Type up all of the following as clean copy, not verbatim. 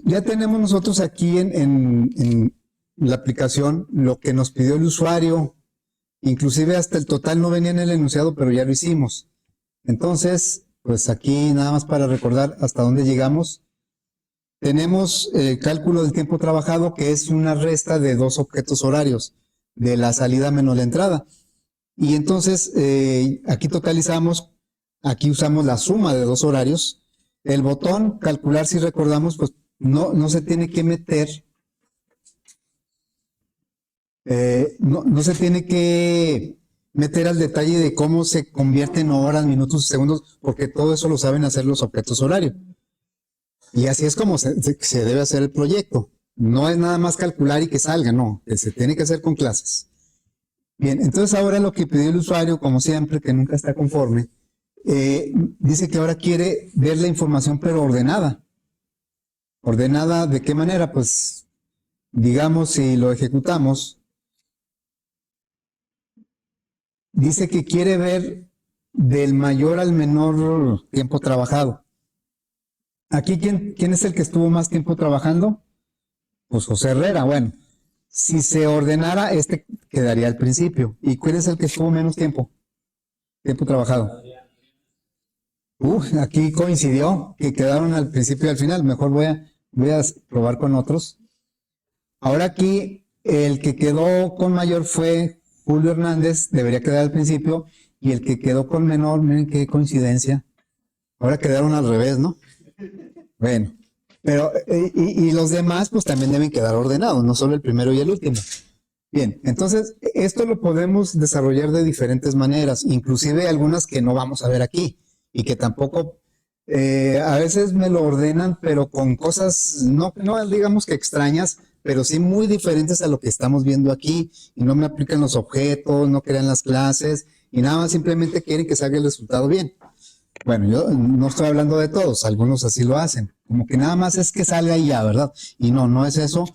Ya tenemos nosotros aquí en la aplicación lo que nos pidió el usuario, inclusive hasta el total no venía en el enunciado, pero ya lo hicimos. Entonces, pues aquí nada más para recordar hasta dónde llegamos. Tenemos el cálculo del tiempo trabajado, que es una resta de dos objetos horarios, de la salida menos la entrada. Y entonces aquí totalizamos, aquí usamos la suma de dos horarios. El botón calcular, si recordamos, pues no se tiene que meter, no se tiene que meter al detalle de cómo se convierte en horas, minutos y segundos, porque todo eso lo saben hacer los objetos horarios. Y así es como se debe hacer el proyecto. No es nada más calcular y que salga, no, que se tiene que hacer con clases. Bien, entonces ahora lo que pidió el usuario, como siempre, que nunca está conforme, dice que ahora quiere ver la información pero ordenada. ¿Ordenada de qué manera? Pues, digamos, si lo ejecutamos, dice que quiere ver del mayor al menor tiempo trabajado. Aquí, ¿quién es el que estuvo más tiempo trabajando? Pues José Herrera. Bueno, si se ordenara, este quedaría al principio. ¿Y cuál es el que estuvo menos tiempo trabajado? Aquí coincidió, que quedaron al principio y al final. Mejor voy a probar con otros. Ahora aquí, el que quedó con mayor fue Julio Hernández, debería quedar al principio, y el que quedó con menor, miren qué coincidencia. Ahora quedaron al revés, ¿no? Bueno, pero y los demás pues también deben quedar ordenados, no solo el primero y el último. Bien, entonces esto lo podemos desarrollar de diferentes maneras, inclusive algunas que no vamos a ver aquí y que tampoco a veces me lo ordenan, pero con cosas no digamos que extrañas, pero sí muy diferentes a lo que estamos viendo aquí, y no me aplican los objetos, no crean las clases y nada más simplemente quieren que salga el resultado bien. Bueno, yo no estoy hablando de todos, algunos así lo hacen, como que nada más es que salga y ya, ¿verdad? Y no es eso,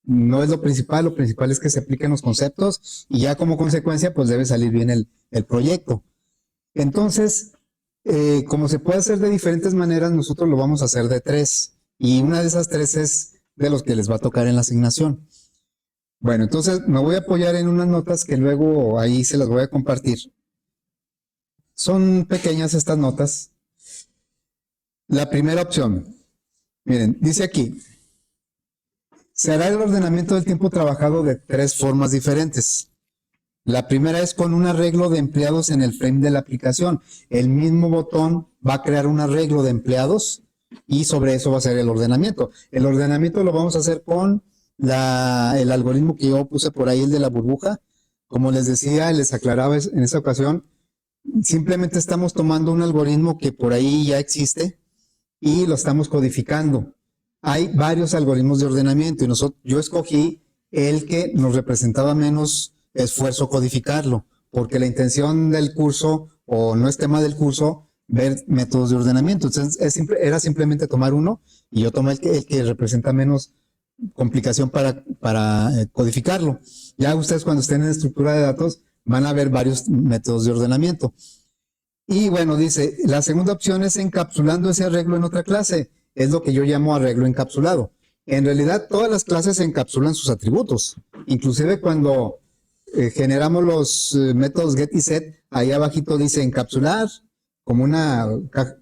no es lo principal es que se apliquen los conceptos y ya como consecuencia pues debe salir bien el proyecto. Entonces, como se puede hacer de diferentes maneras, nosotros lo vamos a hacer de tres, y una de esas tres es de los que les va a tocar en la asignación. Bueno, entonces me voy a apoyar en unas notas que luego ahí se las voy a compartir. Son pequeñas estas notas. La primera opción, miren, dice aquí, se hará el ordenamiento del tiempo trabajado de tres formas diferentes. La primera es con un arreglo de empleados en el frame de la aplicación. El mismo botón va a crear un arreglo de empleados y sobre eso va a ser el ordenamiento. El ordenamiento lo vamos a hacer con el algoritmo que yo puse por ahí, el de la burbuja. Como les decía, les aclaraba en esa ocasión, simplemente estamos tomando un algoritmo que por ahí ya existe y lo estamos codificando. Hay varios algoritmos de ordenamiento y yo escogí el que nos representaba menos esfuerzo codificarlo, porque la intención del curso, o no es tema del curso, ver métodos de ordenamiento. Entonces era simplemente tomar uno, y yo tomé el que representa menos complicación para codificarlo. Ya ustedes, cuando estén en estructura de datos, van a ver varios métodos de ordenamiento. Y bueno, dice, la segunda opción es encapsulando ese arreglo en otra clase. Es lo que yo llamo arreglo encapsulado. En realidad, todas las clases encapsulan sus atributos. Inclusive cuando generamos los métodos get y set, ahí abajito dice encapsular, como una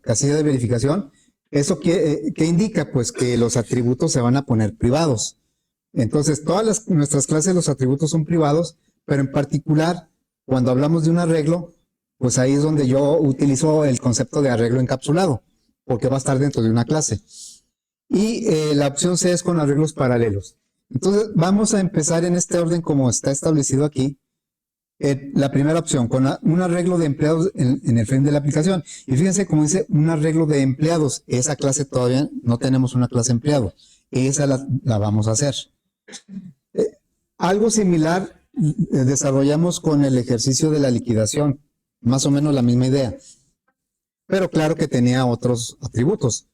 casilla de verificación. ¿Eso qué indica? Pues que los atributos se van a poner privados. Entonces, nuestras clases, los atributos son privados, pero en particular, cuando hablamos de un arreglo, pues ahí es donde yo utilizo el concepto de arreglo encapsulado, porque va a estar dentro de una clase. Y la opción C es con arreglos paralelos. Entonces, vamos a empezar en este orden como está establecido aquí. La primera opción, con un arreglo de empleados en el frame de la aplicación. Y fíjense cómo dice un arreglo de empleados. Esa clase todavía no tenemos una clase empleado. Esa la vamos a hacer. Algo similar desarrollamos con el ejercicio de la liquidación. Más o menos la misma idea. Pero claro que tenía otros atributos.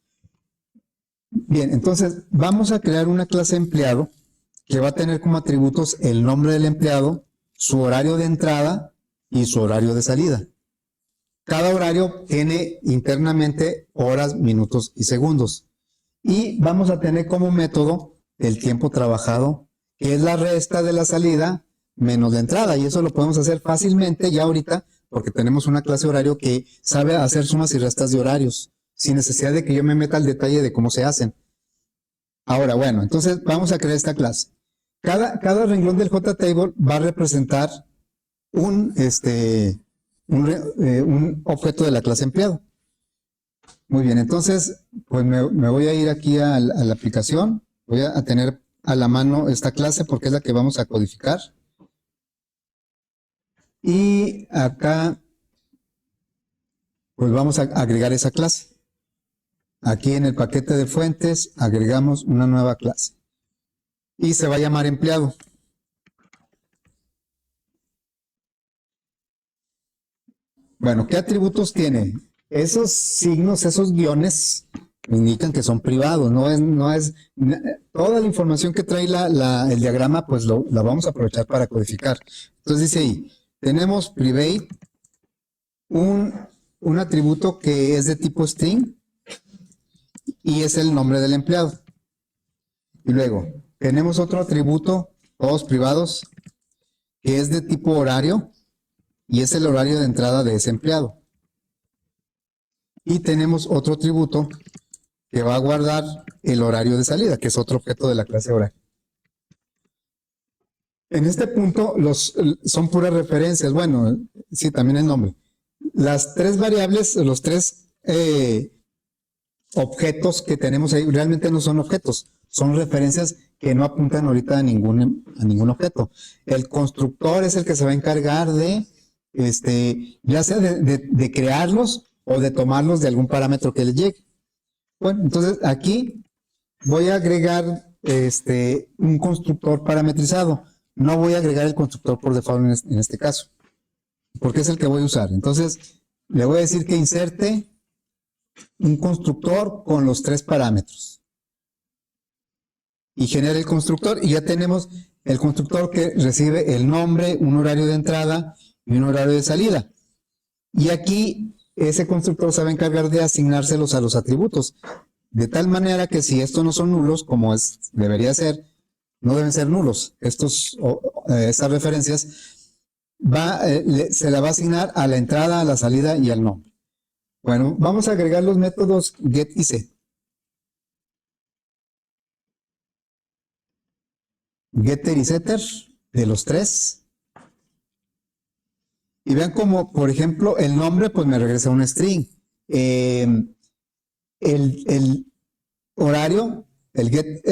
Bien, entonces vamos a crear una clase empleado que va a tener como atributos el nombre del empleado, su horario de entrada y su horario de salida. Cada horario tiene internamente horas, minutos y segundos. Y vamos a tener como método el tiempo trabajado, que es la resta de la salida menos la entrada. Y eso lo podemos hacer fácilmente ya ahorita, porque tenemos una clase horario que sabe hacer sumas y restas de horarios, sin necesidad de que yo me meta al detalle de cómo se hacen. Ahora, bueno, entonces vamos a crear esta clase. Cada renglón del JTable va a representar un objeto de la clase empleado. Muy bien, entonces, pues me voy a ir aquí a la aplicación. Voy a tener a la mano esta clase porque es la que vamos a codificar. Y acá, pues vamos a agregar esa clase. Aquí en el paquete de fuentes agregamos una nueva clase. Y se va a llamar empleado. Bueno, ¿qué atributos tiene? Esos signos, esos guiones, indican que son privados, toda la información que trae el diagrama, pues la vamos a aprovechar para codificar. Entonces dice ahí, tenemos private, un atributo que es de tipo string y es el nombre del empleado. Y luego, tenemos otro atributo, todos privados, que es de tipo horario y es el horario de entrada de ese empleado. Y tenemos otro atributo que va a guardar el horario de salida, que es otro objeto de la clase horario. En este punto son puras referencias. Bueno, sí, también el nombre. Las tres variables, los tres objetos que tenemos ahí realmente no son objetos, son referencias que no apuntan ahorita a ningún objeto. El constructor es el que se va a encargar de, ya sea de crearlos o de tomarlos de algún parámetro que les llegue. Bueno, entonces aquí voy a agregar un constructor parametrizado. No voy a agregar el constructor por default en este caso, porque es el que voy a usar. Entonces, le voy a decir que inserte un constructor con los tres parámetros. Y genera el constructor y ya tenemos el constructor que recibe el nombre, un horario de entrada y un horario de salida. Y aquí ese constructor se va a encargar de asignárselos a los atributos. De tal manera que si estos no son nulos, como debería ser, no deben ser nulos. Estas referencias se la va a asignar a la entrada, a la salida y al nombre. Bueno, vamos a agregar los métodos get y set. Getter y setter de los tres. Y vean como, por ejemplo, el nombre pues me regresa un string. El horario, el get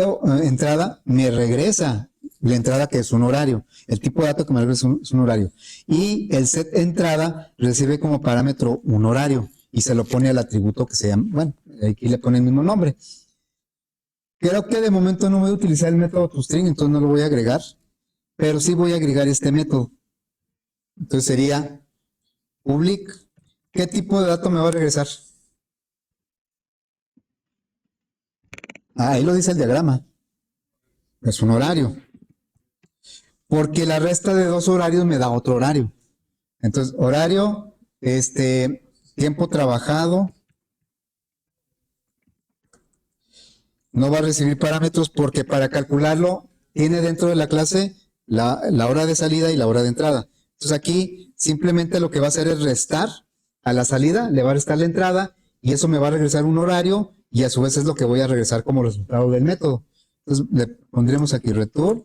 entrada, me regresa la entrada que es un horario. El tipo de dato que me regresa es un horario. Y el set entrada recibe como parámetro un horario y se lo pone al atributo que se llama, bueno, aquí le pone el mismo nombre. Creo que de momento no voy a utilizar el método toString, entonces no lo voy a agregar, pero sí voy a agregar este método. Entonces sería public. ¿Qué tipo de dato me va a regresar? Ahí lo dice el diagrama. Es un horario. Porque la resta de dos horarios me da otro horario. Entonces, horario, tiempo trabajado. No va a recibir parámetros porque para calcularlo tiene dentro de la clase la hora de salida y la hora de entrada. Entonces aquí simplemente lo que va a hacer es restar a la salida, le va a restar la entrada y eso me va a regresar un horario y a su vez es lo que voy a regresar como resultado del método. Entonces le pondremos aquí return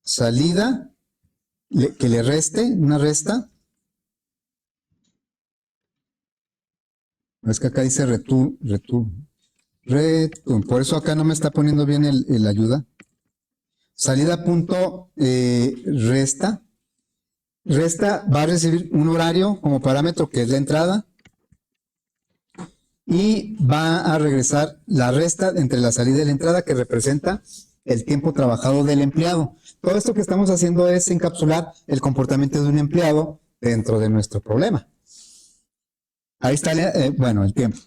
salida, que le reste una resta. Es que acá dice return. Por eso acá no me está poniendo bien el ayuda. Salida punto resta. Resta va a recibir un horario como parámetro que es la entrada y va a regresar la resta entre la salida y la entrada que representa el tiempo trabajado del empleado. Todo esto que estamos haciendo es encapsular el comportamiento de un empleado dentro de nuestro problema. Ahí está, bueno, el tiempo.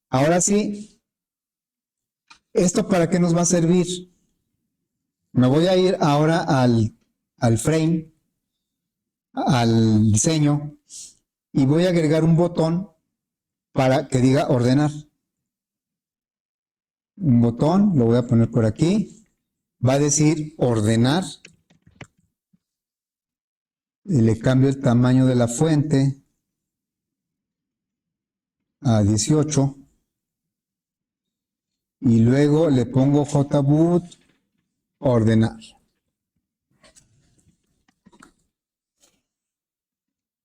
Ahora sí, ¿esto para qué nos va a servir? Me voy a ir ahora al frame, al diseño, y voy a agregar un botón para que diga ordenar. un botón, lo voy a poner por aquí, va a decir ordenar, y le cambio el tamaño de la fuente a 18, y luego le pongo jboot ordenar.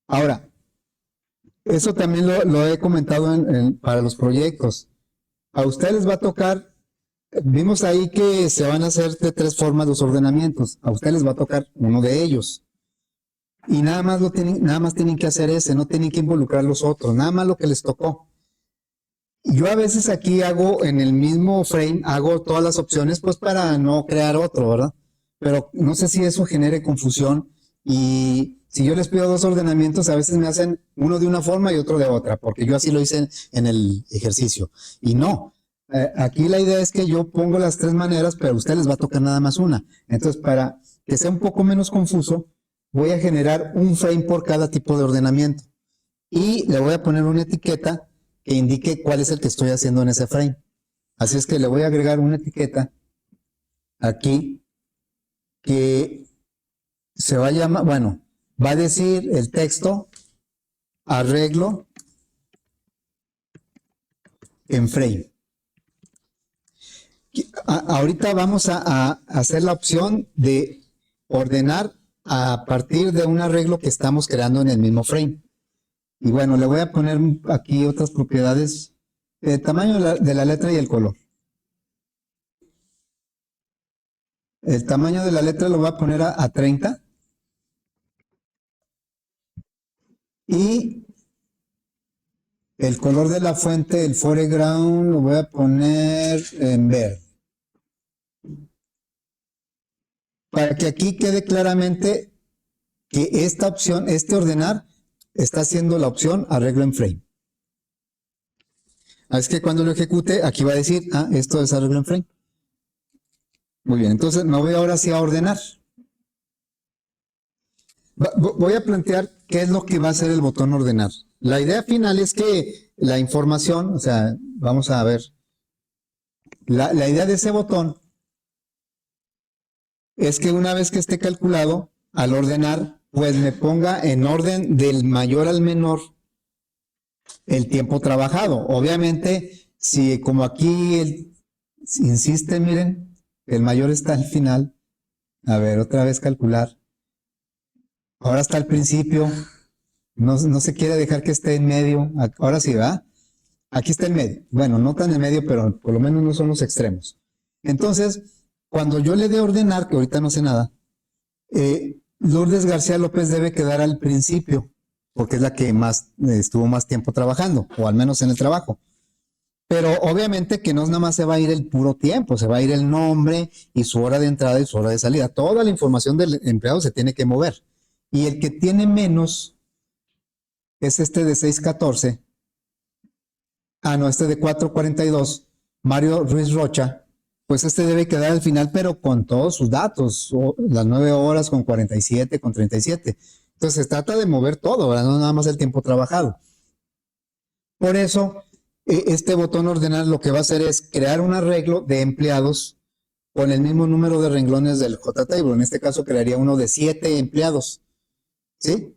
Ahora, eso también lo he comentado para los proyectos. A ustedes les va a tocar, vimos ahí que se van a hacer de 3 formas los ordenamientos. A ustedes les va a tocar uno de ellos. Y nada más tienen que hacer ese, no tienen que involucrar los otros, nada más lo que les tocó. Yo a veces aquí hago en el mismo frame, hago todas las opciones pues para no crear otro, ¿verdad? Pero no sé si eso genere confusión, y si yo les pido 2 ordenamientos, a veces me hacen uno de una forma y otro de otra, porque yo así lo hice en el ejercicio. Y no, aquí la idea es que yo pongo las 3 maneras, pero a ustedes les va a tocar nada más una. Entonces, para que sea un poco menos confuso, voy a generar un frame por cada tipo de ordenamiento. Y le voy a poner una etiqueta que indique cuál es el que estoy haciendo en ese frame. Así es que le voy a agregar una etiqueta aquí que se va a llamar, bueno, va a decir el texto arreglo en frame. Ahorita vamos a hacer la opción de ordenar a partir de un arreglo que estamos creando en el mismo frame. Y bueno, le voy a poner aquí otras propiedades, el tamaño de la letra y el color. El tamaño de la letra lo voy a poner a 30. Y el color de la fuente, el foreground, lo voy a poner en verde. Para que aquí quede claramente que esta opción, este ordenar, está haciendo la opción arreglo en frame. Así que cuando lo ejecute, aquí va a decir, esto es arreglo en frame. Muy bien, entonces me voy ahora sí a ordenar. Voy a plantear qué es lo que va a hacer el botón ordenar. La idea final es que la información, o sea, vamos a ver, la idea de ese botón es que una vez que esté calculado, al ordenar, pues me ponga en orden del mayor al menor el tiempo trabajado. Obviamente, si como aquí insiste, miren, el mayor está al final. A ver, otra vez calcular. Ahora está al principio. No se quiere dejar que esté en medio. Ahora sí, ¿va? Aquí está en medio. Bueno, no tan en medio, pero por lo menos no son los extremos. Entonces, cuando yo le dé ordenar, que ahorita no sé nada, Lourdes García López debe quedar al principio, porque es la que más estuvo más tiempo trabajando, o al menos en el trabajo. Pero obviamente que no nada más se va a ir el puro tiempo, se va a ir el nombre y su hora de entrada y su hora de salida. Toda la información del empleado se tiene que mover. Y el que tiene menos es este de 6:14. No, este de 4:42, Mario Ruiz Rocha, pues este debe quedar al final, pero con todos sus datos, las 9 horas con 47, con 37. Entonces se trata de mover todo, ¿verdad? No nada más el tiempo trabajado. Por eso, este botón ordenar lo que va a hacer es crear un arreglo de empleados con el mismo número de renglones del JTable. En este caso crearía uno de 7 empleados, ¿sí?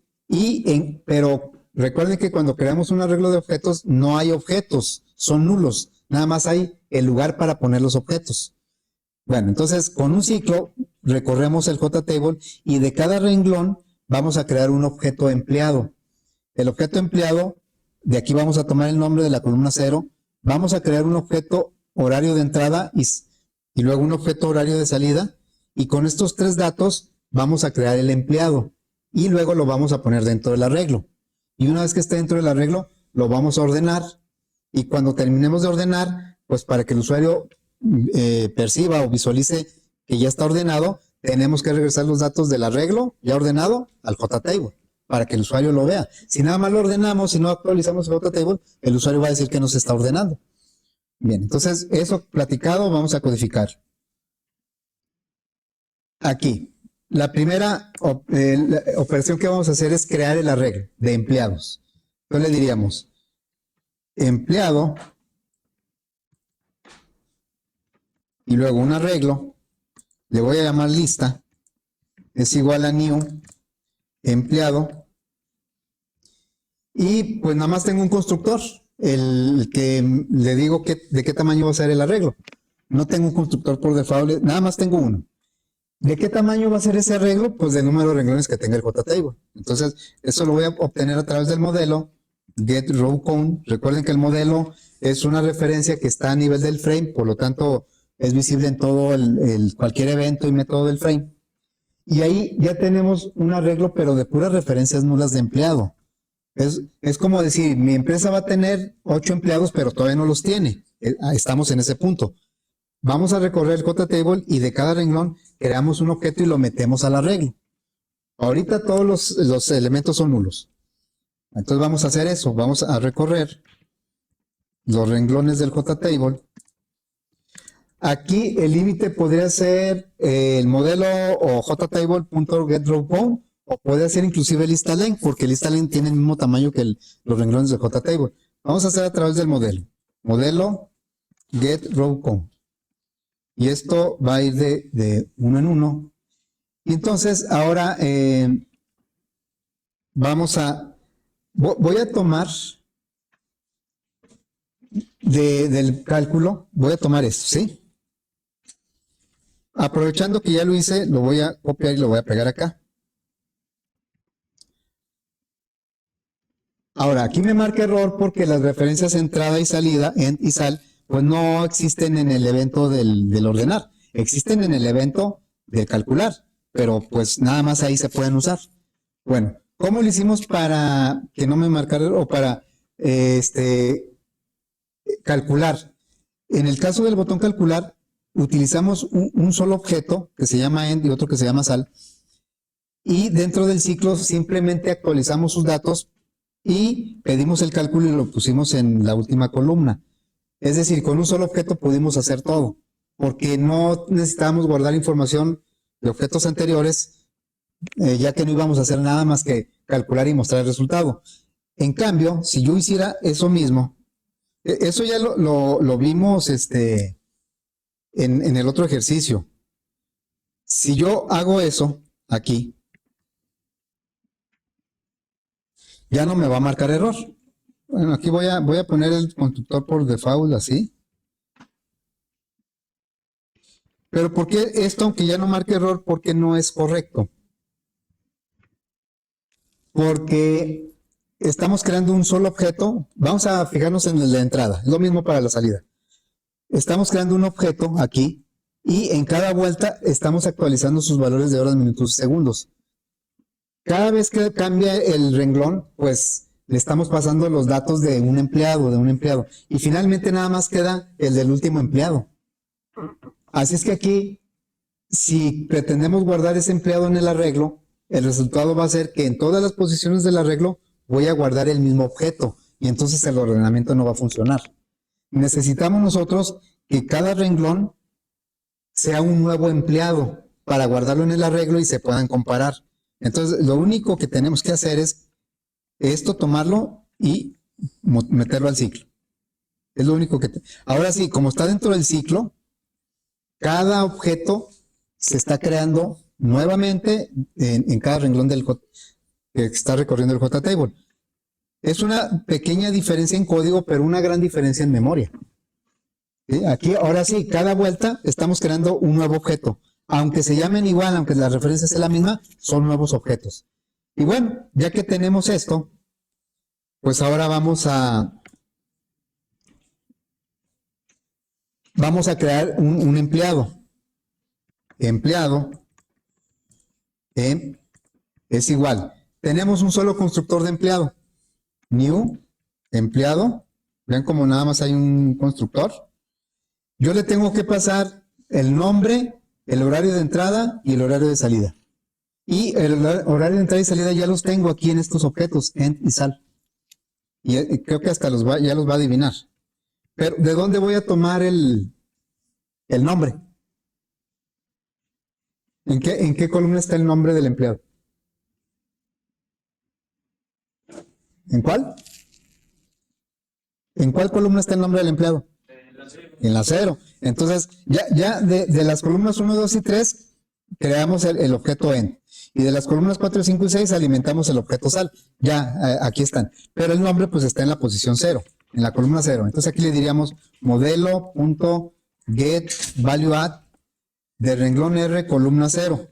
Pero recuerden que cuando creamos un arreglo de objetos, no hay objetos, son nulos. Nada más hay el lugar para poner los objetos. Bueno, entonces con un ciclo recorremos el JTable y de cada renglón vamos a crear un objeto empleado. El objeto empleado, de aquí vamos a tomar el nombre de la columna 0, vamos a crear un objeto horario de entrada y luego un objeto horario de salida, y con estos 3 datos vamos a crear el empleado y luego lo vamos a poner dentro del arreglo. Y una vez que esté dentro del arreglo, lo vamos a ordenar, y cuando terminemos de ordenar, pues para que el usuario perciba o visualice que ya está ordenado, tenemos que regresar los datos del arreglo ya ordenado al JTable para que el usuario lo vea. Si nada más lo ordenamos y no actualizamos el JTable, el usuario va a decir que no se está ordenando. Bien, entonces eso platicado, vamos a codificar. Aquí, la primera operación que vamos a hacer es crear el arreglo de empleados. Entonces le diríamos empleado y luego un arreglo, le voy a llamar lista, es igual a new empleado, y pues nada más tengo un constructor, el que le digo de qué tamaño va a ser el arreglo. No tengo un constructor por default, nada más tengo uno. ¿De qué tamaño va a ser ese arreglo? Pues del número de renglones que tenga el JTable. Entonces, eso lo voy a obtener a través del modelo getRowCount. Recuerden que el modelo es una referencia que está a nivel del frame, por lo tanto, es visible en todo cualquier evento y método del frame. Y ahí ya tenemos un arreglo, pero de puras referencias nulas de empleado. Es como decir, mi empresa va a tener 8 empleados, pero todavía no los tiene. Estamos en ese punto. Vamos a recorrer el JTable y de cada renglón creamos un objeto y lo metemos al arreglo. Ahorita todos los elementos son nulos. Entonces vamos a hacer eso. Vamos a recorrer los renglones del JTable. Aquí el límite podría ser el modelo o jtable.getRowCount, o puede ser inclusive lista length, porque lista length tiene el mismo tamaño que los renglones del JTable. Vamos a hacer a través del modelo. Modelo getRowCount. Y esto va a ir de uno en uno. Y entonces ahora voy a tomar del cálculo, voy a tomar esto, ¿sí? Aprovechando que ya lo hice, lo voy a copiar y lo voy a pegar acá. Ahora, aquí me marca error porque las referencias entrada y salida, end y sal, pues no existen en el evento del ordenar. Existen en el evento de calcular, pero pues nada más ahí se pueden usar. Bueno, ¿cómo lo hicimos para que no me marcara error o para calcular? En el caso del botón calcular, utilizamos un solo objeto que se llama end y otro que se llama sal. Y dentro del ciclo simplemente actualizamos sus datos y pedimos el cálculo y lo pusimos en la última columna. Es decir, con un solo objeto pudimos hacer todo, porque no necesitábamos guardar información de objetos anteriores, ya que no íbamos a hacer nada más que calcular y mostrar el resultado. En cambio, si yo hiciera eso mismo, eso ya lo vimos en el otro ejercicio. Si yo hago eso aquí, ya no me va a marcar error. Bueno, aquí voy a poner el constructor por default así. Pero ¿por qué esto, aunque ya no marque error, por qué no es correcto? Porque estamos creando un solo objeto. Vamos a fijarnos en la entrada. Es lo mismo para la salida. Estamos creando un objeto aquí y en cada vuelta estamos actualizando sus valores de horas, minutos y segundos. Cada vez que cambia el renglón, pues le estamos pasando los datos de un empleado. Y finalmente nada más queda el del último empleado. Así es que aquí, si pretendemos guardar ese empleado en el arreglo, el resultado va a ser que en todas las posiciones del arreglo voy a guardar el mismo objeto y entonces el ordenamiento no va a funcionar. Necesitamos nosotros que cada renglón sea un nuevo empleado para guardarlo en el arreglo y se puedan comparar. Entonces, lo único que tenemos que hacer es esto, tomarlo y meterlo al ciclo. Es lo único que... Ahora sí, como está dentro del ciclo, cada objeto se está creando nuevamente en cada renglón que está recorriendo el JTable. Es una pequeña diferencia en código, pero una gran diferencia en memoria. ¿Sí? Aquí, ahora sí, cada vuelta estamos creando un nuevo objeto. Aunque se llamen igual, aunque la referencia sea la misma, son nuevos objetos. Y bueno, ya que tenemos esto, pues ahora vamos a crear un empleado. Empleado es igual. Tenemos un solo constructor de empleado. New, empleado. Vean como nada más hay un constructor. Yo le tengo que pasar el nombre, el horario de entrada y el horario de salida. Y el horario de entrada y salida ya los tengo aquí en estos objetos, end y sal. Y creo que hasta ya los va a adivinar. Pero, ¿de dónde voy a tomar el nombre? ¿En qué columna está el nombre del empleado? ¿En cuál? ¿En cuál columna está el nombre del empleado? En la 0. Entonces, ya de las columnas 1, 2 y 3, creamos el objeto end. Y de las columnas 4, 5 y 6 alimentamos el objeto sal. Ya, aquí están. Pero el nombre pues está en la posición 0, en la columna 0. Entonces aquí le diríamos modelo.getValueAdd de renglón R, columna 0.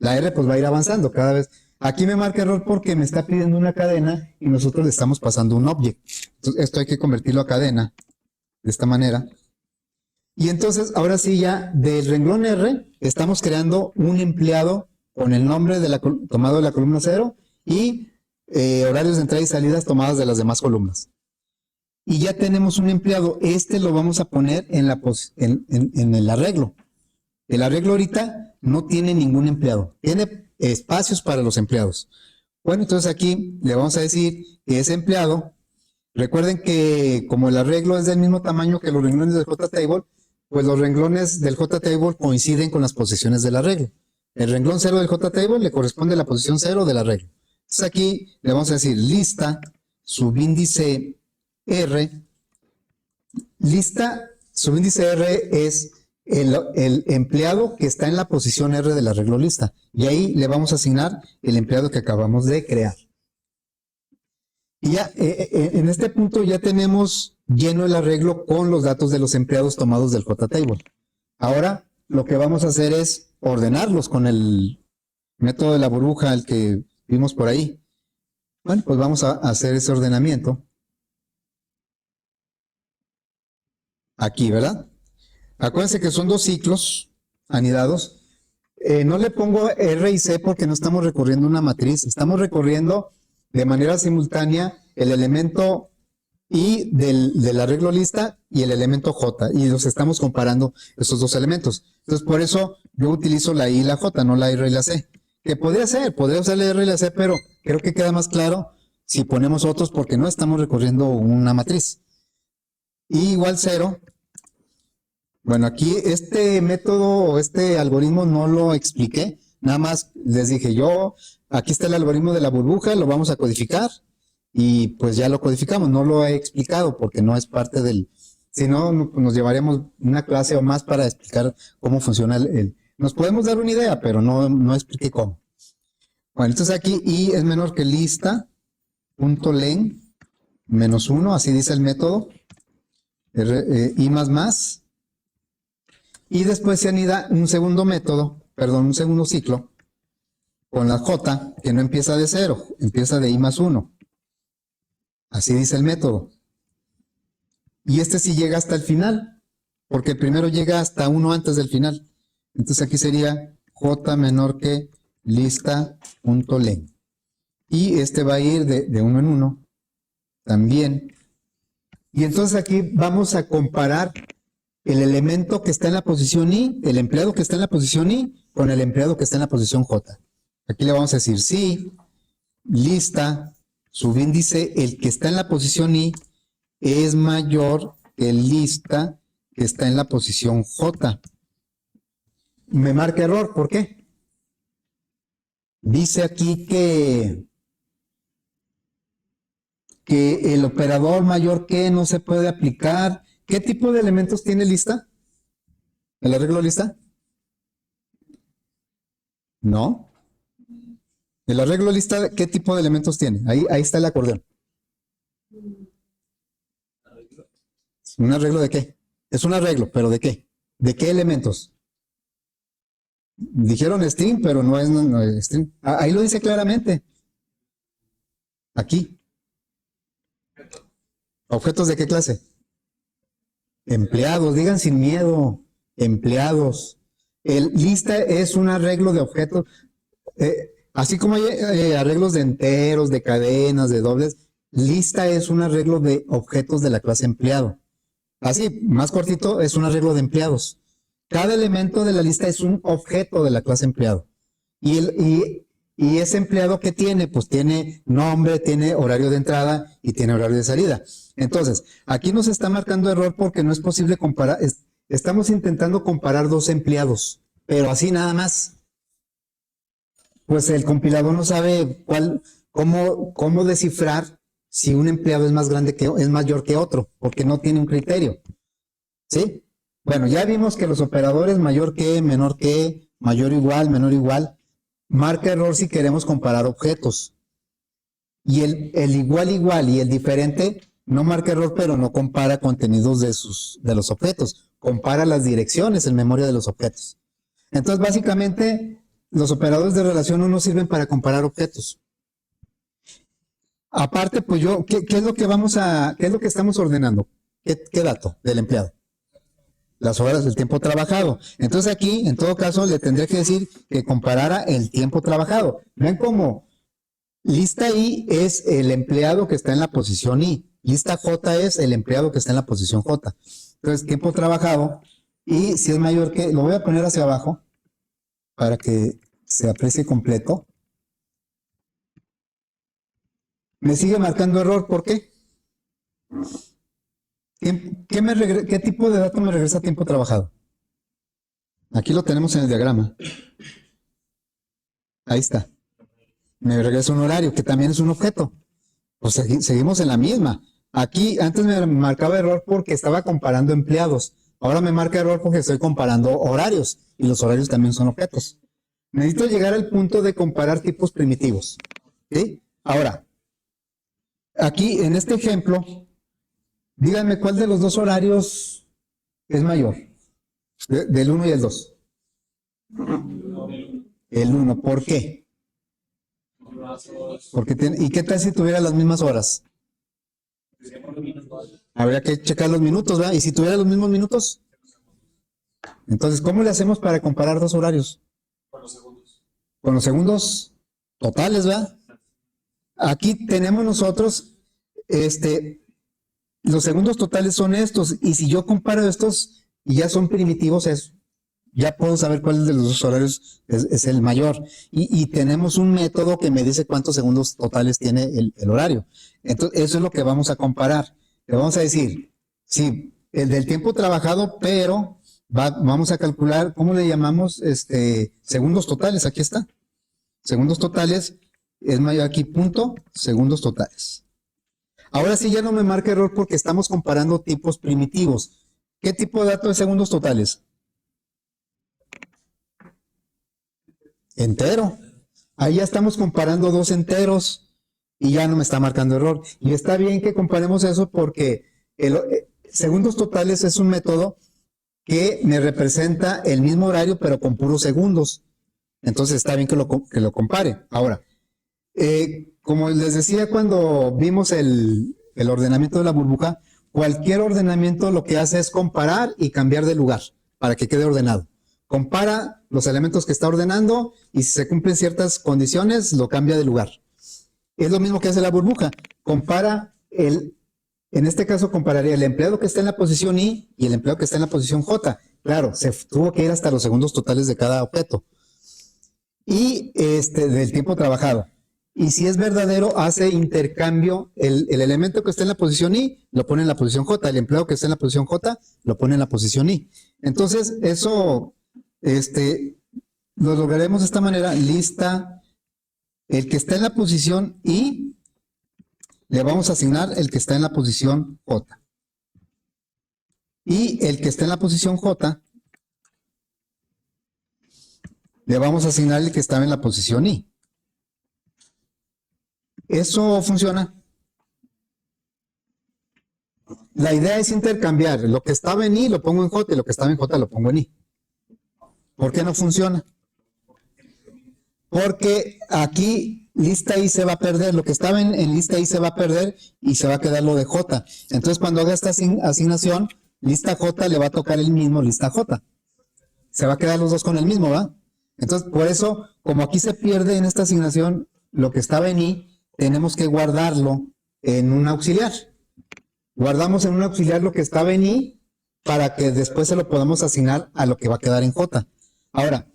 La R pues va a ir avanzando cada vez. Aquí me marca error porque me está pidiendo una cadena y nosotros le estamos pasando un object. Entonces esto hay que convertirlo a cadena de esta manera. Y entonces, ahora sí ya del renglón R estamos creando un empleado con el nombre tomado de la columna 0 y horarios de entrada y salidas tomadas de las demás columnas. Y ya tenemos un empleado. Este lo vamos a poner en el arreglo. El arreglo ahorita no tiene ningún empleado. Tiene espacios para los empleados. Bueno, entonces aquí le vamos a decir que ese empleado, recuerden que como el arreglo es del mismo tamaño que los renglones del JTable, pues los renglones del JTable coinciden con las posiciones del arreglo. El renglón 0 del JTable le corresponde a la posición 0 del arreglo. Entonces aquí le vamos a decir lista, subíndice R. Lista, subíndice R es el empleado que está en la posición R del arreglo lista. Y ahí le vamos a asignar el empleado que acabamos de crear. Y ya en este punto ya tenemos lleno el arreglo con los datos de los empleados tomados del JTable. Ahora lo que vamos a hacer es ordenarlos con el método de la burbuja, el que vimos por ahí. Bueno, pues vamos a hacer ese ordenamiento. Aquí, ¿verdad? Acuérdense que son dos ciclos anidados. No le pongo R y C porque no estamos recorriendo una matriz. Estamos recorriendo de manera simultánea el elemento I del arreglo lista y el elemento J, y los estamos comparando esos dos elementos. Entonces, por eso yo utilizo la I y la J, no la R y la C. Que podría usar la R y la C, pero creo que queda más claro si ponemos otros porque no estamos recorriendo una matriz. I igual 0. Bueno, aquí este método o este algoritmo no lo expliqué. Nada más les dije aquí está el algoritmo de la burbuja, lo vamos a codificar y pues ya lo codificamos. No lo he explicado porque no es parte del... Si no, nos llevaríamos una clase o más para explicar cómo funciona Nos podemos dar una idea, pero no expliqué cómo. Bueno, entonces aquí I es menor que lista.len menos 1, así dice el método. I más más. Y después se anida un segundo un segundo ciclo, con la J, que no empieza de 0, empieza de I más 1. Así dice el método. Y este sí llega hasta el final, porque el primero llega hasta 1 antes del final. Entonces aquí sería J menor que lista.len. Y este va a ir de 1 en 1 también. Y entonces aquí vamos a comparar el elemento que está en la posición I, el empleado que está en la posición I, con el empleado que está en la posición J. Aquí le vamos a decir si lista, subíndice, el que está en la posición I es mayor que lista que está en la posición J. Me marca error, ¿por qué? Dice aquí que el operador mayor que no se puede aplicar. ¿Qué tipo de elementos tiene lista? ¿El arreglo lista? No. El arreglo lista, ¿qué tipo de elementos tiene? Ahí está el acordeón. ¿Un arreglo de qué? Es un arreglo, ¿pero de qué? ¿De qué elementos? Dijeron string, pero no es string. Ahí lo dice claramente. Aquí. ¿Objetos de qué clase? Empleados, digan sin miedo. Empleados. El lista es un arreglo de objetos. Así como hay arreglos de enteros, de cadenas, de dobles, lista es un arreglo de objetos de la clase empleado. Así, más cortito, es un arreglo de empleados. Cada elemento de la lista es un objeto de la clase empleado. Y ese empleado que tiene, pues tiene nombre, tiene horario de entrada y tiene horario de salida. Entonces, aquí nos está marcando error porque no es posible comparar. Estamos intentando comparar dos empleados, pero así nada más. Pues el compilador no sabe cómo descifrar si un empleado es más grande es mayor que otro, porque no tiene un criterio. ¿Sí? Bueno, ya vimos que los operadores mayor que, menor que, mayor igual, menor igual, marca error si queremos comparar objetos. Y el igual igual y el diferente no marca error, pero no compara contenidos de los objetos, compara las direcciones en memoria de los objetos. Entonces, básicamente, los operadores de relación no nos sirven para comparar objetos. Aparte, pues ¿qué es lo que qué es lo que estamos ordenando? ¿Qué dato del empleado? Las horas del tiempo trabajado. Entonces aquí, en todo caso, le tendría que decir que comparara el tiempo trabajado. Ven cómo lista I es el empleado que está en la posición I. Lista J es el empleado que está en la posición J. Entonces, tiempo trabajado. Y si es mayor que, lo voy a poner hacia abajo para que se aprecie completo. Me sigue marcando error. ¿Por qué? ¿Qué tipo de dato me regresa tiempo trabajado? Aquí lo tenemos en el diagrama. Ahí está. Me regresa un horario, que también es un objeto. Pues seguimos en la misma. Aquí antes me marcaba error porque estaba comparando empleados. Ahora me marca error porque estoy comparando horarios. Y los horarios también son objetos. Necesito llegar al punto de comparar tipos primitivos. ¿Sí? Ahora, aquí en este ejemplo, díganme cuál de los dos horarios es mayor. Del 1 y el 2. El 1. ¿Por qué? ¿Y qué tal si tuviera las mismas horas? Habría que checar los minutos, ¿verdad? ¿Y si tuviera los mismos minutos? Entonces, ¿cómo le hacemos para comparar dos horarios? Con los segundos totales, ¿verdad? Aquí tenemos nosotros, los segundos totales son estos, y si yo comparo estos y ya son primitivos, ya puedo saber cuál de los dos horarios es el mayor. Y tenemos un método que me dice cuántos segundos totales tiene el horario. Entonces, eso es lo que vamos a comparar. Le vamos a decir, sí, el del tiempo trabajado, pero vamos a calcular, ¿cómo le llamamos? Segundos totales, aquí está. Segundos totales, es mayor aquí, punto, segundos totales. Ahora sí ya no me marca error porque estamos comparando tipos primitivos. ¿Qué tipo de dato de segundos totales? Entero. Ahí ya estamos comparando dos enteros y ya no me está marcando error. Y está bien que comparemos eso porque segundos totales es un método que me representa el mismo horario pero con puros segundos. Entonces está bien que lo compare. Ahora, como les decía cuando vimos el ordenamiento de la burbuja, cualquier ordenamiento lo que hace es comparar y cambiar de lugar para que quede ordenado. Compara los elementos que está ordenando y si se cumplen ciertas condiciones, lo cambia de lugar. Es lo mismo que hace la burbuja. Compara en este caso compararía el empleado que está en la posición I y el empleado que está en la posición J. Claro, se tuvo que ir hasta los segundos totales de cada objeto. Y del tiempo trabajado. Y si es verdadero, hace intercambio. El elemento que está en la posición I lo pone en la posición J. El empleado que está en la posición J lo pone en la posición I. Entonces, eso lo lograremos de esta manera. Lista, el que está en la posición I, le vamos a asignar el que está en la posición J. Y el que está en la posición J, le vamos a asignar el que estaba en la posición I. ¿Eso funciona? La idea es intercambiar. Lo que estaba en I lo pongo en J y lo que estaba en J lo pongo en I. ¿Por qué no funciona? Porque aquí lista I se va a perder. Lo que estaba en lista I se va a perder y se va a quedar lo de J. Entonces cuando haga esta asignación, lista J le va a tocar el mismo lista J. Se va a quedar los dos con el mismo, ¿va? Entonces, por eso, como aquí se pierde en esta asignación lo que estaba en I, tenemos que guardarlo en un auxiliar. Guardamos en un auxiliar lo que estaba en I para que después se lo podamos asignar a lo que va a quedar en J. Ahora,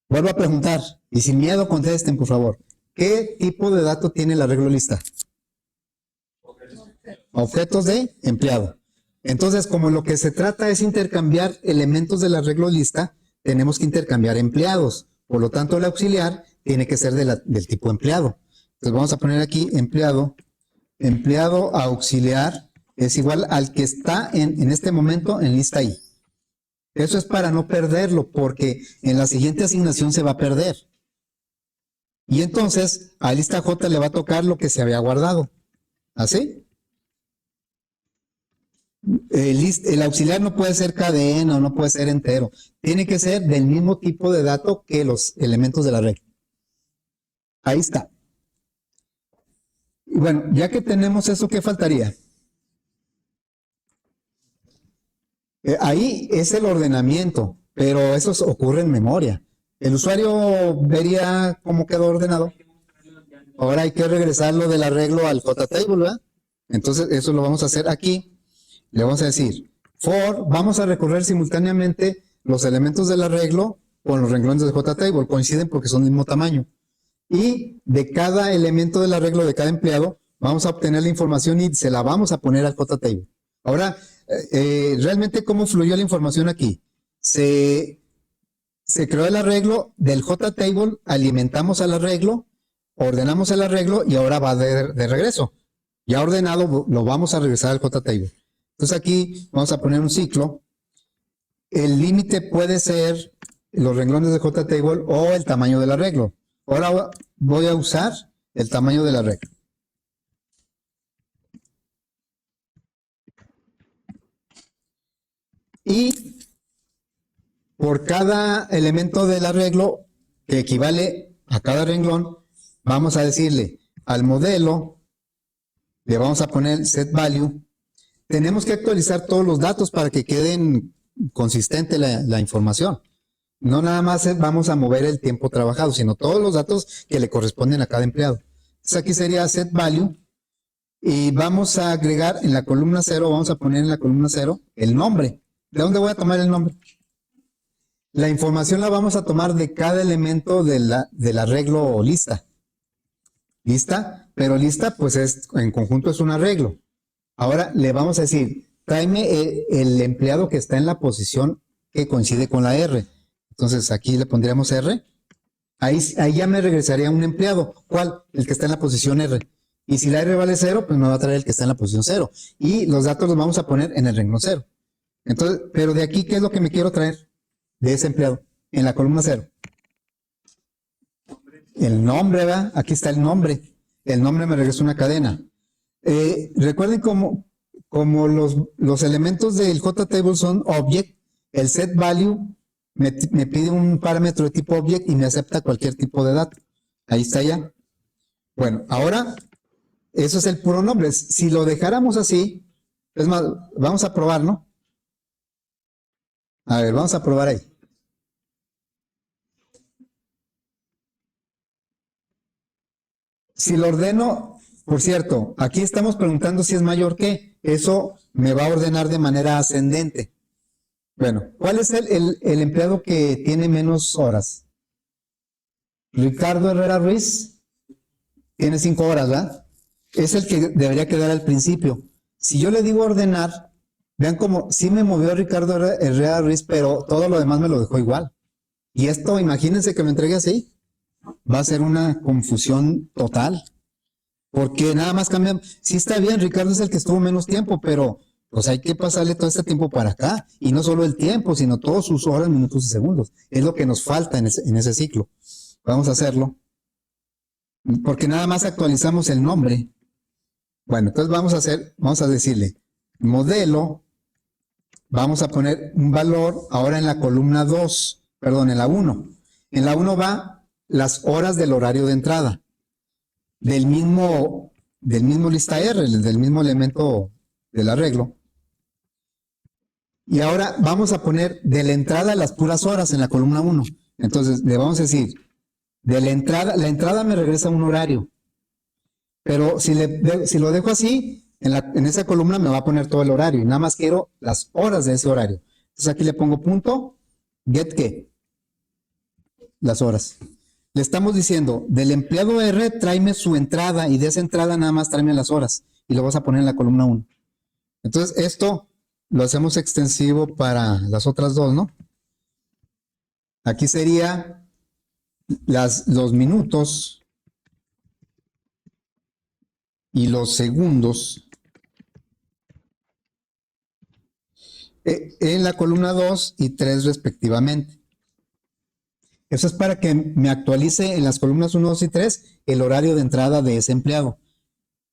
vuelvo a preguntar, y sin miedo contesten, por favor. ¿Qué tipo de dato tiene el arreglo lista? Objetos de empleado. Entonces, como lo que se trata es intercambiar elementos del arreglo lista, tenemos que intercambiar empleados. Por lo tanto, el auxiliar tiene que ser del tipo empleado. Entonces, vamos a poner aquí empleado auxiliar es igual al que está en este momento en lista I. Eso es para no perderlo, porque en la siguiente asignación se va a perder. Y entonces a lista J le va a tocar lo que se había guardado. ¿Así? El auxiliar no puede ser cadena o no puede ser entero. Tiene que ser del mismo tipo de dato que los elementos de la regla. Ahí está. Y bueno, ya que tenemos eso, ¿qué faltaría? Ahí es el ordenamiento, pero eso ocurre en memoria. El usuario vería cómo quedó ordenado. Ahora hay que regresarlo del arreglo al JTable, ¿verdad? Entonces eso lo vamos a hacer aquí. Le vamos a decir, vamos a recorrer simultáneamente los elementos del arreglo con los renglones del JTable. Coinciden porque son del mismo tamaño. Y de cada elemento del arreglo de cada empleado, vamos a obtener la información y se la vamos a poner al JTable. Ahora, realmente, ¿cómo fluyó la información aquí? Se creó el arreglo del JTable, alimentamos al arreglo, ordenamos el arreglo y ahora va de regreso. Ya ordenado, lo vamos a regresar al JTable. Entonces aquí vamos a poner un ciclo. El límite puede ser los renglones de JTable o el tamaño del arreglo. Ahora voy a usar el tamaño del arreglo. Y por cada elemento del arreglo que equivale a cada renglón, vamos a decirle al modelo, le vamos a poner set value. Tenemos que actualizar todos los datos para que queden consistente la información. No nada más vamos a mover el tiempo trabajado, sino todos los datos que le corresponden a cada empleado. Entonces aquí sería set value y vamos a agregar en la columna 0, vamos a poner en la columna 0 el nombre. ¿De dónde voy a tomar el nombre? La información la vamos a tomar de cada elemento del arreglo o lista. ¿Lista? Pero lista, pues en conjunto es un arreglo. Ahora le vamos a decir, tráeme el empleado que está en la posición que coincide con la R. Entonces aquí le pondríamos R. Ahí ya me regresaría un empleado. ¿Cuál? El que está en la posición R. Y si la R vale 0, pues me va a traer el que está en la posición 0. Y los datos los vamos a poner en el renglón 0. Entonces, pero de aquí, ¿qué es lo que me quiero traer? De ese empleado. En la columna 0. El nombre, ¿verdad? Aquí está el nombre. El nombre me regresa una cadena. Recuerden como los elementos del JTable son object, el set value me pide un parámetro de tipo object y me acepta cualquier tipo de dato. Ahí está ya. Bueno, ahora, eso es el puro nombre. Si lo dejáramos así, es más, vamos a probar, ¿no? A ver, vamos a probar ahí. Si lo ordeno, por cierto, aquí estamos preguntando si es mayor que, eso me va a ordenar de manera ascendente. Bueno, ¿cuál es el empleado que tiene menos horas? Ricardo Herrera Ruiz tiene 5 horas, ¿verdad? Es el que debería quedar al principio. Si yo le digo ordenar, vean como sí me movió Ricardo Herrera Ruiz, pero todo lo demás me lo dejó igual. Y esto, imagínense que lo entregue así, va a ser una confusión total. Porque nada más cambian. Sí está bien, Ricardo es el que estuvo menos tiempo, pero pues hay que pasarle todo este tiempo para acá. Y no solo el tiempo, sino todos sus horas, minutos y segundos. Es lo que nos falta en ese ciclo. Vamos a hacerlo. Porque nada más actualizamos el nombre. Bueno, entonces vamos a decirle modelo. Vamos a poner un valor ahora en la columna 2, perdón, en la 1. En la 1 va las horas del horario de entrada. Del mismo lista R, del mismo elemento del arreglo. Y ahora vamos a poner de la entrada las puras horas en la columna 1. Entonces le vamos a decir, de la entrada me regresa un horario. Pero si lo dejo así, en esa columna me va a poner todo el horario. Y nada más quiero las horas de ese horario. Entonces aquí le pongo punto, get qué, las horas. Le estamos diciendo, del empleado R, tráeme su entrada y de esa entrada nada más tráeme las horas. Y lo vas a poner en la columna 1. Entonces, esto lo hacemos extensivo para las otras dos, ¿no? Aquí sería los minutos y los segundos en la columna 2 y 3 respectivamente. Eso es para que me actualice en las columnas 1, 2 y 3 el horario de entrada de ese empleado.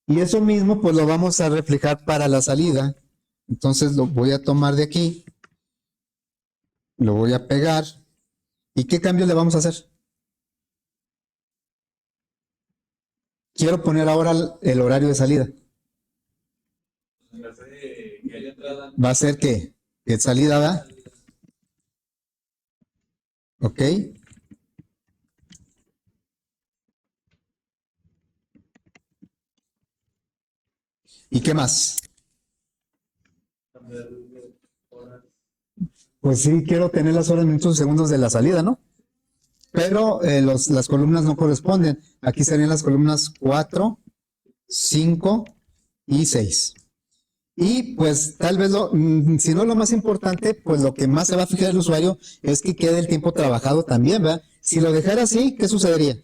Y eso mismo pues lo vamos a reflejar para la salida. Entonces lo voy a tomar de aquí, lo voy a pegar. ¿Y qué cambio le vamos a hacer? Quiero poner ahora el horario de salida. Va a ser que salida da. Ok. ¿Y qué más? Pues sí, quiero tener las horas, minutos y segundos de la salida, ¿no? Pero las columnas no corresponden. Aquí serían las columnas 4, 5 y 6. Y pues tal vez, si no lo más importante, pues lo que más se va a fijar el usuario es que quede el tiempo trabajado también, ¿verdad? Si lo dejara así, ¿qué sucedería?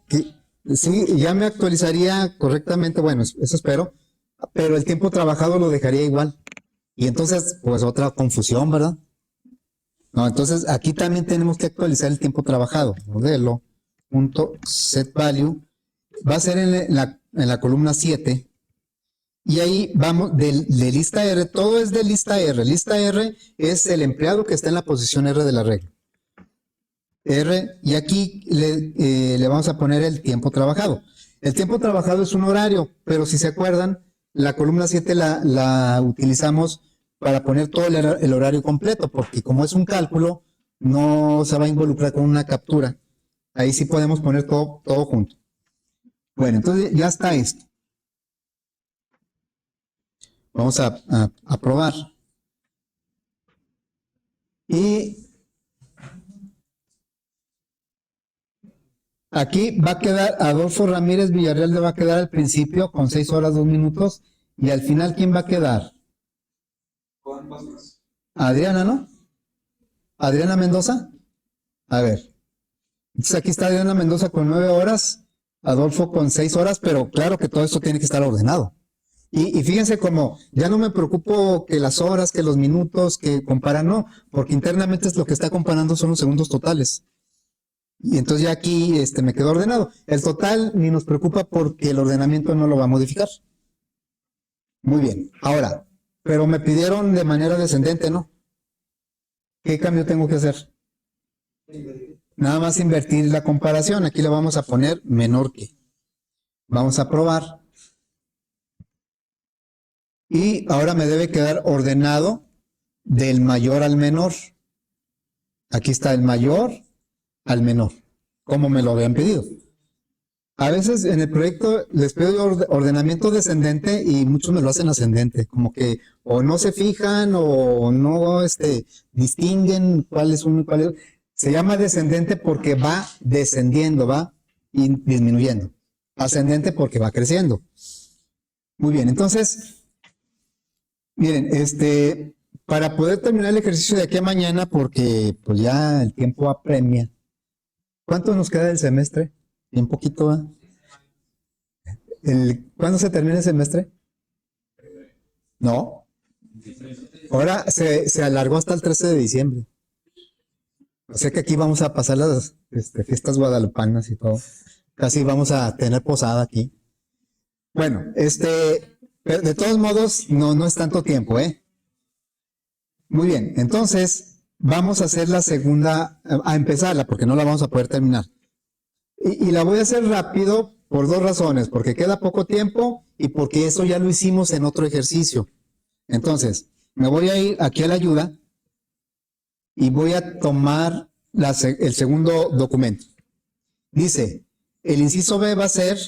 Que, sí, ya me actualizaría correctamente, bueno, eso espero, pero el tiempo trabajado lo dejaría igual. Y entonces, pues otra confusión, ¿verdad? No, entonces aquí también tenemos que actualizar el tiempo trabajado. Modelo, punto set value, va a ser en la columna 7. Y ahí vamos de lista R, todo es de lista R. Lista R es el empleado que está en la posición R del arreglo. R, y aquí le vamos a poner el tiempo trabajado. El tiempo trabajado es un horario, pero si se acuerdan, la columna 7 la utilizamos para poner todo el horario completo, porque como es un cálculo, no se va a involucrar con una captura. Ahí sí podemos poner todo junto. Bueno, entonces ya está esto. Vamos a probar. Y aquí va a quedar Adolfo Ramírez Villarreal, le va a quedar al principio con 6 horas 2 minutos. Y al final, ¿quién va a quedar? Adriana, ¿no? Adriana Mendoza. A ver. Entonces aquí está Adriana Mendoza con 9 horas, Adolfo con 6 horas, pero claro que todo esto tiene que estar ordenado. Y fíjense cómo ya no me preocupo que las horas, que los minutos, que comparan, no, porque internamente es lo que está comparando son los segundos totales. Y entonces ya aquí me quedó ordenado. El total ni nos preocupa porque el ordenamiento no lo va a modificar. Muy bien. Ahora, pero me pidieron de manera descendente, ¿no? ¿Qué cambio tengo que hacer? Nada más invertir la comparación. Aquí le vamos a poner menor que. Vamos a probar. Y ahora me debe quedar ordenado del mayor al menor. Aquí está el mayor al menor, como me lo habían pedido. A veces en el proyecto les pido ordenamiento descendente y muchos me lo hacen ascendente, como que o no se fijan o no distinguen cuál es uno y cuál es otro. Se llama descendente porque va descendiendo, va disminuyendo. Ascendente porque va creciendo. Muy bien, entonces, miren, para poder terminar el ejercicio de aquí a mañana, porque pues ya el tiempo apremia. ¿Cuánto nos queda del semestre? Bien poquito, ¿va? ¿Cuándo se termina el semestre? No. Ahora se alargó hasta el 13 de diciembre. O sea que aquí vamos a pasar las fiestas guadalupanas y todo. Casi vamos a tener posada aquí. Bueno, pero de todos modos, no es tanto tiempo, ¿eh? Muy bien, entonces vamos a hacer la segunda, a empezarla, porque no la vamos a poder terminar. Y la voy a hacer rápido por dos razones, porque queda poco tiempo y porque eso ya lo hicimos en otro ejercicio. Entonces, me voy a ir aquí a la ayuda y voy a tomar el segundo documento. Dice, el inciso B va a ser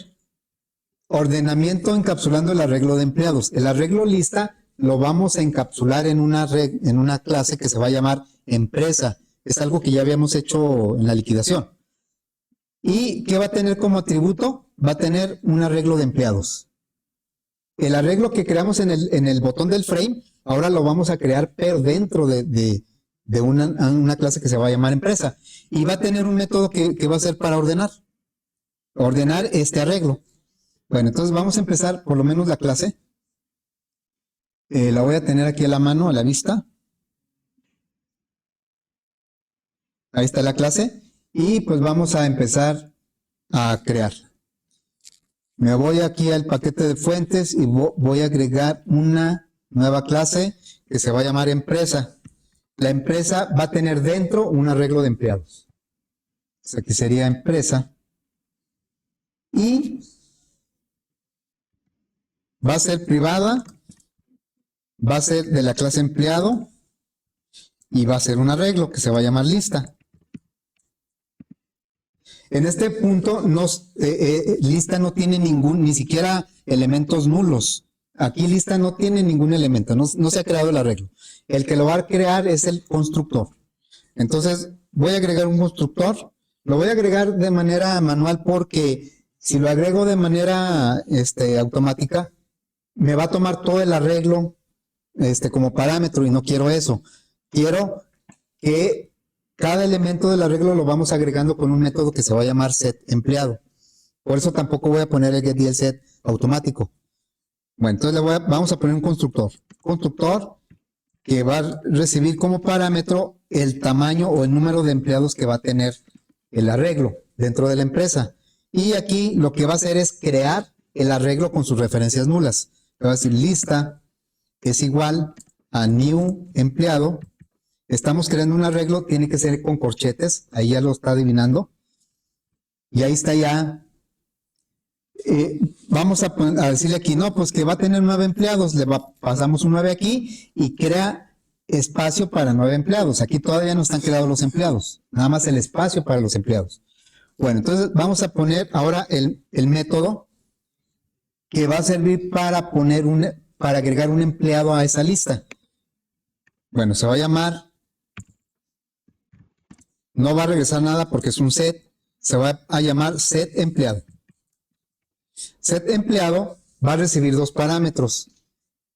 ordenamiento encapsulando el arreglo de empleados. El arreglo lista lo vamos a encapsular en una clase que se va a llamar empresa. Es algo que ya habíamos hecho en la liquidación. ¿Y qué va a tener como atributo? Va a tener un arreglo de empleados. El arreglo que creamos en el botón del frame, ahora lo vamos a crear, pero dentro de una clase que se va a llamar empresa. Y va a tener un método que va a ser para ordenar este arreglo. Bueno, entonces vamos a empezar por lo menos la clase. La voy a tener aquí a la mano, a la vista. Ahí está la clase. Y pues vamos a empezar a crear. Me voy aquí al paquete de fuentes y voy a agregar una nueva clase que se va a llamar empresa. La empresa va a tener dentro un arreglo de empleados. Entonces aquí sería empresa. Y va a ser privada, va a ser de la clase empleado y va a ser un arreglo que se va a llamar lista. En este punto, lista no tiene ni siquiera elementos nulos. Aquí lista no tiene ningún elemento, no se ha creado el arreglo. El que lo va a crear es el constructor. Entonces, voy a agregar un constructor. Lo voy a agregar de manera manual porque si lo agrego de manera automática, me va a tomar todo el arreglo como parámetro y no quiero eso. Quiero que cada elemento del arreglo lo vamos agregando con un método que se va a llamar setEmpleado. Por eso tampoco voy a poner el get y el set automático. Bueno, entonces vamos a poner un constructor. Constructor que va a recibir como parámetro el tamaño o el número de empleados que va a tener el arreglo dentro de la empresa. Y aquí lo que va a hacer es crear el arreglo con sus referencias nulas. Va a decir lista es igual a new empleado. Estamos creando un arreglo, tiene que ser con corchetes, ahí ya lo está adivinando. Y ahí está ya. Vamos a decirle aquí, no, pues que va a tener 9 empleados, pasamos un 9 aquí y crea espacio para 9 empleados. Aquí todavía no están creados los empleados, nada más el espacio para los empleados. Bueno, entonces vamos a poner ahora el método que va a servir para agregar un empleado a esa lista. Bueno, se va a llamar, no va a regresar nada porque es un set, se va a llamar setEmpleado. SetEmpleado va a recibir dos parámetros,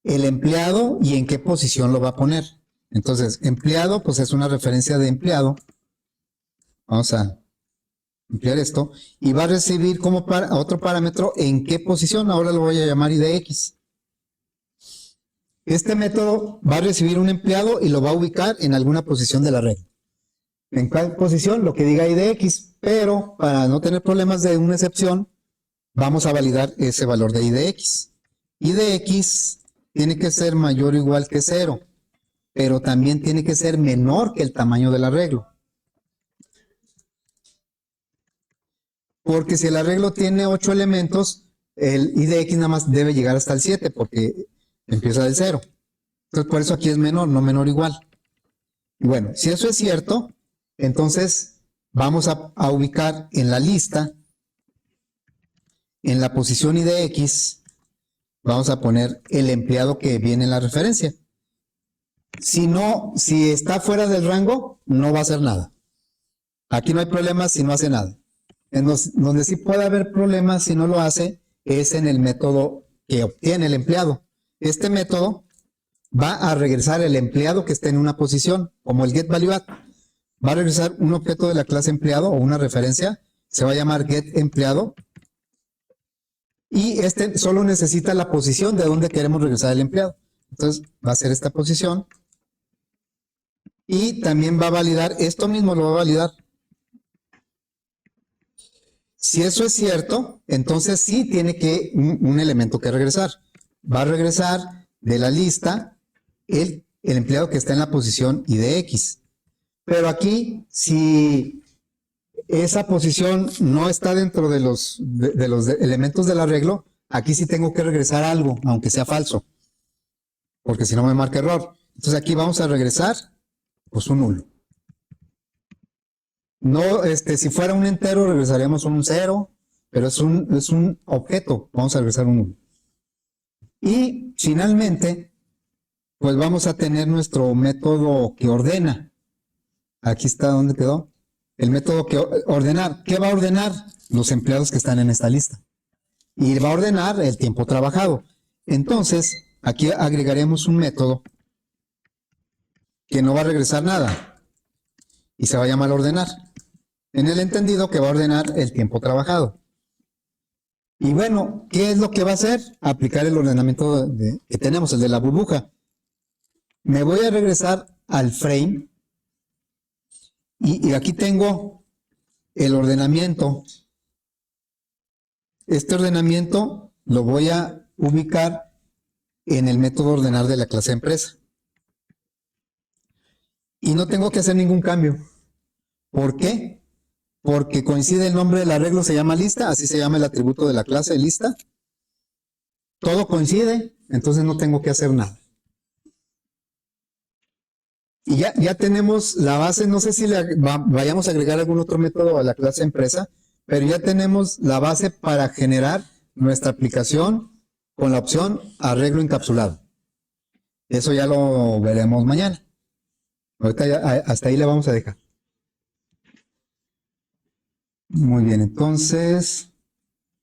el empleado y en qué posición lo va a poner. Entonces, empleado, pues es una referencia de empleado. Vamos a ampliar esto. Y va a recibir como otro parámetro en qué posición. Ahora lo voy a llamar IDX. Este método va a recibir un empleado y lo va a ubicar en alguna posición de la red. ¿En cuál posición? Lo que diga IDX. Pero para no tener problemas de una excepción, vamos a validar ese valor de IDX. IDX tiene que ser mayor o igual que 0, pero también tiene que ser menor que el tamaño del arreglo. Porque si el arreglo tiene 8 elementos, el IDX nada más debe llegar hasta el 7, porque empieza del 0. Entonces, por eso aquí es menor, no menor o igual. Y bueno, si eso es cierto, entonces vamos a ubicar en la lista, en la posición IDX, vamos a poner el empleado que viene en la referencia. Si está fuera del rango, no va a hacer nada. Aquí no hay problemas si no hace nada. Donde sí puede haber problemas si no lo hace, es en el método que obtiene el empleado. Este método va a regresar el empleado que esté en una posición, como el getValueAdd. Va a regresar un objeto de la clase empleado o una referencia, se va a llamar getEmpleado. Y solo necesita la posición de donde queremos regresar el empleado. Entonces va a ser esta posición. Y también va a validar, esto mismo lo va a validar. Si eso es cierto, entonces sí tiene un elemento que regresar. Va a regresar de la lista el empleado que está en la posición IDX. Pero aquí, si esa posición no está dentro de los elementos del arreglo, aquí sí tengo que regresar algo, aunque sea falso, porque si no me marca error. Entonces aquí vamos a regresar pues un nulo. No, si fuera un entero regresaríamos un 0, pero es un objeto, vamos a regresar un 1. Y finalmente, pues vamos a tener nuestro método que ordena. Aquí está donde quedó. El método que ordenar. ¿Qué va a ordenar? Los empleados que están en esta lista. Y va a ordenar el tiempo trabajado. Entonces, aquí agregaremos un método que no va a regresar nada. Y se va a llamar ordenar. En el entendido que va a ordenar el tiempo trabajado. Y bueno, ¿qué es lo que va a hacer? Aplicar el ordenamiento que tenemos, el de la burbuja. Me voy a regresar al frame y aquí tengo el ordenamiento. Este ordenamiento lo voy a ubicar en el método ordenar de la clase empresa. Y no tengo que hacer ningún cambio. ¿Por qué? Porque coincide el nombre del arreglo, se llama lista, así se llama el atributo de la clase lista. Todo coincide, entonces no tengo que hacer nada. Y ya tenemos la base, no sé si vayamos a agregar algún otro método a la clase empresa, pero ya tenemos la base para generar nuestra aplicación con la opción arreglo encapsulado. Eso ya lo veremos mañana. Ahorita hasta ahí le vamos a dejar. Muy bien, entonces